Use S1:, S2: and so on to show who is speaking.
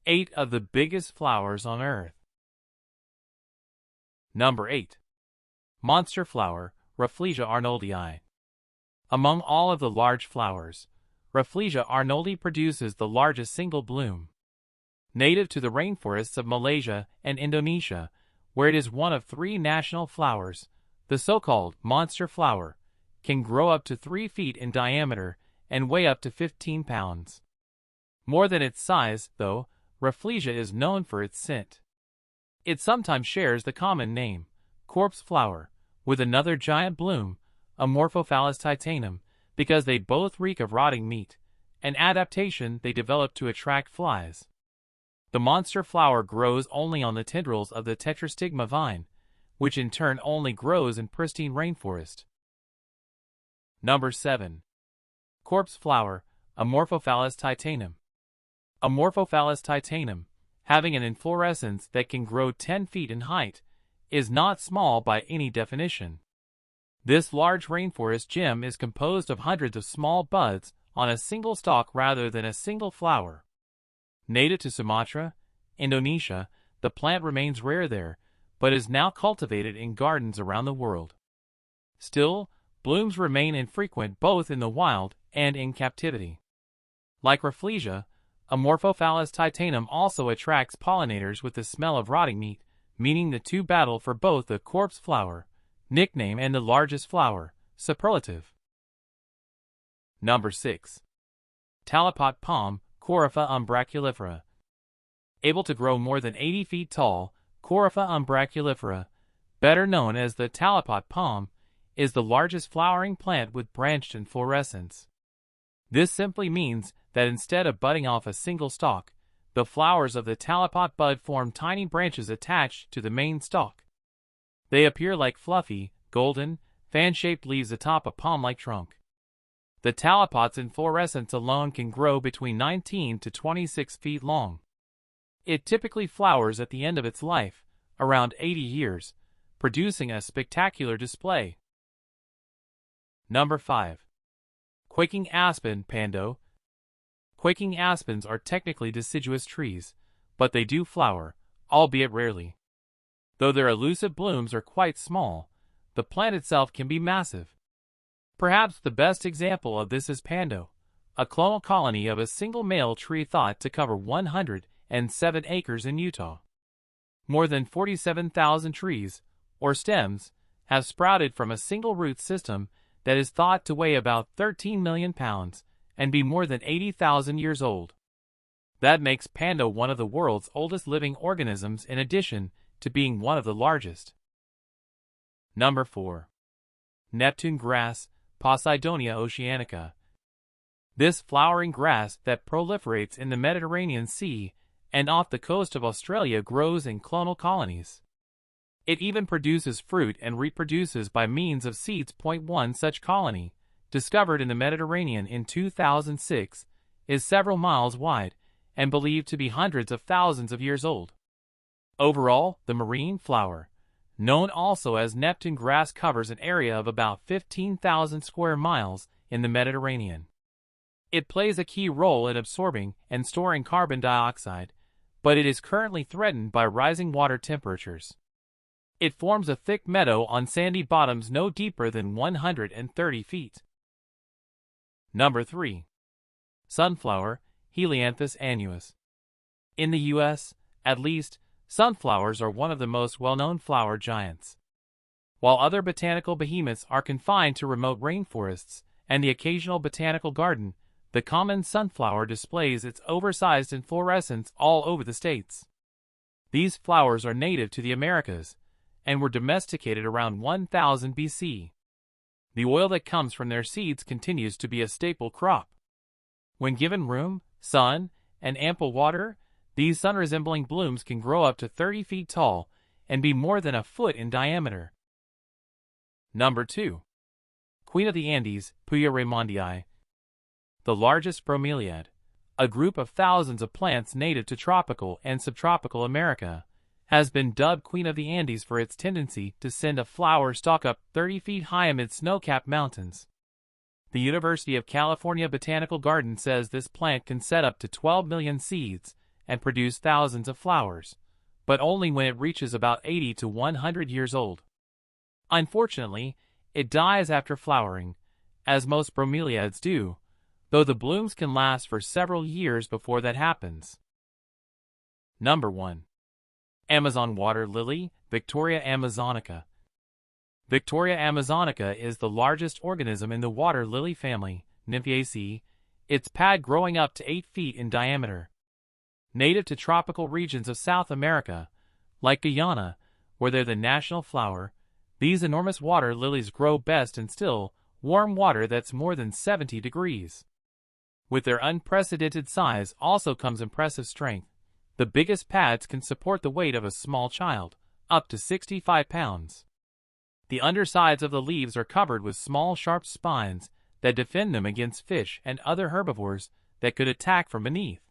S1: 8 of the biggest flowers on Earth. Number 8. Monster flower, Rafflesia arnoldii. Among all of the large flowers, Rafflesia arnoldii produces the largest single bloom. Native to the rainforests of Malaysia and Indonesia, where it is one of 3 national flowers, the so-called monster flower can grow up to 3 feet in diameter and weigh up to 15 pounds. More than its size, though, Rafflesia is known for its scent. It sometimes shares the common name, corpse flower, with another giant bloom, Amorphophallus titanum, because they both reek of rotting meat, an adaptation they developed to attract flies. The monster flower grows only on the tendrils of the tetrastigma vine, which in turn only grows in pristine rainforest. Number 7. Corpse flower, Amorphophallus titanum. Amorphophallus titanum, having an inflorescence that can grow 10 feet in height, is not small by any definition. This large rainforest gem is composed of hundreds of small buds on a single stalk rather than a single flower. Native to Sumatra, Indonesia, the plant remains rare there, but is now cultivated in gardens around the world. Still, blooms remain infrequent both in the wild and in captivity. Like Rafflesia, Amorphophallus titanum also attracts pollinators with the smell of rotting meat, meaning the two battle for both the corpse flower, nickname, and the largest flower, superlative. Number 6. Talipot Palm, Corypha umbraculifera. Able to grow more than 80 feet tall, Corypha umbraculifera, better known as the Talipot Palm, is the largest flowering plant with branched inflorescence. This simply means that instead of budding off a single stalk, the flowers of the talipot bud form tiny branches attached to the main stalk. They appear like fluffy, golden, fan-shaped leaves atop a palm-like trunk. The talipot's inflorescence alone can grow between 19 to 26 feet long. It typically flowers at the end of its life, around 80 years, producing a spectacular display. Number 5. Quaking aspen, Pando. Quaking aspens are technically deciduous trees, but they do flower, albeit rarely. Though their elusive blooms are quite small, the plant itself can be massive. Perhaps the best example of this is Pando, a clonal colony of a single male tree thought to cover 107 acres in Utah. More than 47,000 trees, or stems, have sprouted from a single root system that is thought to weigh about 13 million pounds and be more than 80,000 years old. That makes Pando one of the world's oldest living organisms in addition to being one of the largest. Number 4. Neptune Grass Posidonia oceanica. This flowering grass that proliferates in the Mediterranean Sea and off the coast of Australia grows in clonal colonies. It even produces fruit and reproduces by means of seeds. One such colony, discovered in the Mediterranean in 2006, is several miles wide and believed to be hundreds of thousands of years old. Overall, the marine flower, known also as Neptune grass, covers an area of about 15,000 square miles in the Mediterranean. It plays a key role in absorbing and storing carbon dioxide, but it is currently threatened by rising water temperatures. It forms a thick meadow on sandy bottoms no deeper than 130 feet. Number 3. Sunflower, Helianthus annuus. In the U.S., at least, sunflowers are one of the most well-known flower giants. While other botanical behemoths are confined to remote rainforests and the occasional botanical garden, the common sunflower displays its oversized inflorescence all over the states. These flowers are native to the Americas and were domesticated around 1000 BC. The oil that comes from their seeds continues to be a staple crop. When given room, sun, and ample water, these sun-resembling blooms can grow up to 30 feet tall and be more than a foot in diameter. Number 2. Queen of the Andes, Puya raimondii. The largest bromeliad, a group of thousands of plants native to tropical and subtropical America, has been dubbed Queen of the Andes for its tendency to send a flower stalk up 30 feet high amid snow-capped mountains. The University of California Botanical Garden says this plant can set up to 12 million seeds and produce thousands of flowers, but only when it reaches about 80 to 100 years old. Unfortunately, it dies after flowering, as most bromeliads do, though the blooms can last for several years before that happens. Number 1. Amazon water lily, Victoria amazonica. Victoria amazonica is the largest organism in the water lily family, Nymphaceae, its pad growing up to 8 feet in diameter. Native to tropical regions of South America, like Guyana, where they're the national flower, these enormous water lilies grow best in still, warm water that's more than 70 degrees. With their unprecedented size also comes impressive strength. The biggest pads can support the weight of a small child, up to 65 pounds. The undersides of the leaves are covered with small sharp spines that defend them against fish and other herbivores that could attack from beneath.